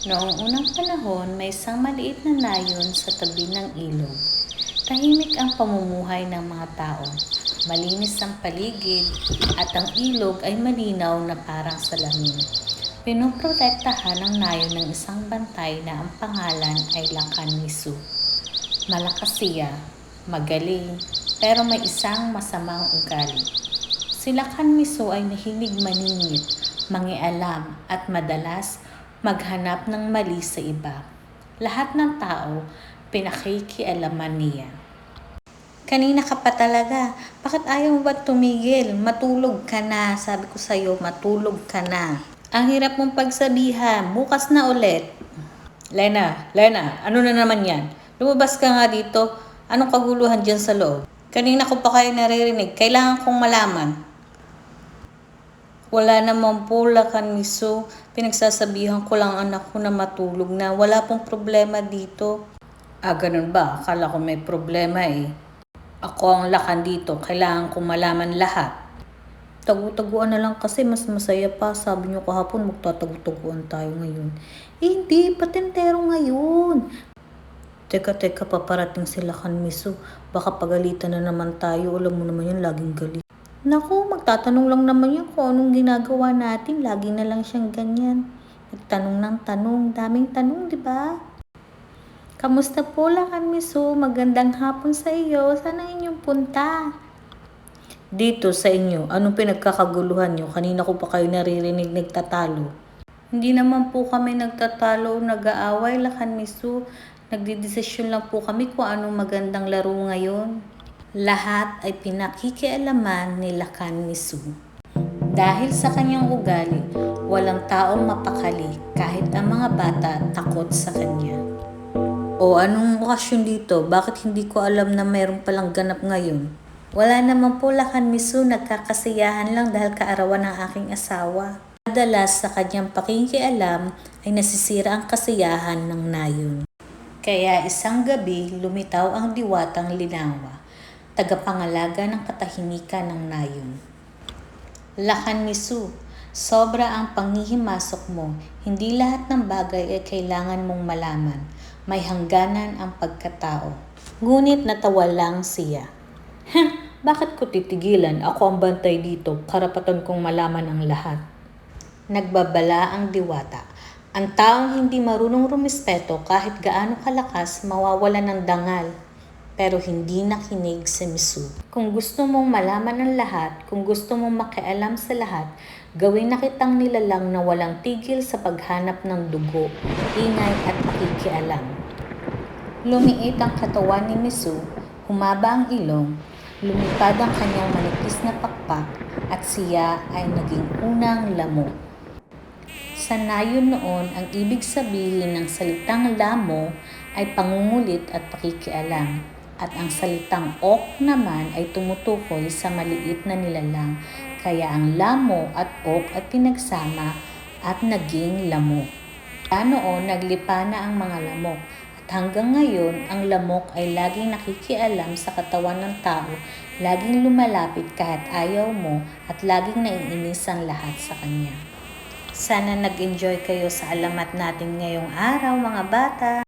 Noong unang panahon, may isang maliit na nayon sa tabi ng ilog. Tahimik ang pamumuhay ng mga tao. Malinis ang paligid at ang ilog ay malinaw na parang salamin. Pinoprotektahan ng nayon ng isang bantay na ang pangalan ay Lakan Nisu. Malakas siya, magaling, pero may isang masamang ugali. Si Lakan Nisu ay mahilig maningit, mangialam at madalas maghanap ng mali sa iba. Lahat ng tao, pinakikialaman niya. Kanina ka pa talaga. Bakit ayaw mo ba tumigil? Matulog ka na. Sabi ko sa'yo, matulog ka na. Ang hirap mong pagsabihan. Bukas na ulit. Lena, ano na naman yan? Lumabas ka nga dito. Anong kaguluhan dyan sa loob? Kanina ko pa kayo naririnig. Kailangan kong malaman. Wala naman po, Lakan Nisu. Pinagsasabihan ko lang anak ko na matulog na. Wala pong problema dito. Ganun ba? Akala ko may problema eh. Ako ang lakan dito. Kailangan kong malaman lahat. Tagu-taguan na lang kasi mas masaya pa. Sabi niyo kahapon magtatagu-taguan tayo ngayon. Hindi, patentero ngayon. Teka, paparating si Lakan Nisu. Baka pagalitan na naman tayo. Alam mo naman yan, laging galit. Naku, magtatanong lang naman yan kung anong ginagawa natin. Lagi na lang siyang ganyan. Nagtanong ng tanong. Daming tanong, di ba? Kamusta po, Lakan Nisu? Magandang hapon sa iyo. Saan ang inyong punta? Dito sa inyo. Anong pinagkakaguluhan nyo? Kanina ko pa kayo naririnig nagtatalo. Hindi naman po kami nagtatalo o nag-aaway, Lakan Nisu. Nagdidesisyon lang po kami kung anong magandang laro ngayon. Lahat ay pinakikialaman ni Lakan Nisu. Dahil sa kanyang ugali, walang taong mapakali kahit ang mga bata takot sa kanya. O anong okasyon dito? Bakit hindi ko alam na mayroon palang ganap ngayon? Wala naman po, Lakan Nisu. Nagkakasiyahan lang dahil kaarawan ng aking asawa. Madalas sa kanyang pakikialam ay nasisira ang kasiyahan ng nayon. Kaya isang gabi lumitaw ang diwatang Linawa, tagapangalaga ng katahimikan ng nayon. Lakan Nisu, sobra ang panghihimasok mo. Hindi lahat ng bagay ay kailangan mong malaman. May hangganan ang pagkatao. Ngunit natawa lang siya. Bakit ko titigilan? Ako ang bantay dito. Karapatan kong malaman ang lahat. Nagbabala ang diwata. Ang taong hindi marunong rumispeto kahit gaano kalakas mawawala ng dangal. Pero hindi nakinig si Nisu. Kung gusto mong malaman ang lahat, kung gusto mong makialam sa lahat, gawin na kitang nilalang na walang tigil sa paghanap ng dugo, ingay at pakikialam. Lumiit ang katawan ni Nisu, humaba ang ilong, lumipad ang kanyang manipis na pakpak at siya ay naging unang lamo. Sa nayon noon, ang ibig sabihin ng salitang lamo ay pangungulit at pakikialam. At ang salitang ok naman ay tumutukoy sa maliit na nilalang. Kaya ang lamo at ok ay pinagsama at naging lamok. Noon, naglipa na ang mga lamok. At hanggang ngayon, ang lamok ay laging nakikialam sa katawan ng tao, laging lumalapit kahit ayaw mo at laging naiinis ang lahat sa kanya. Sana nag-enjoy kayo sa alamat natin ngayong araw, mga bata.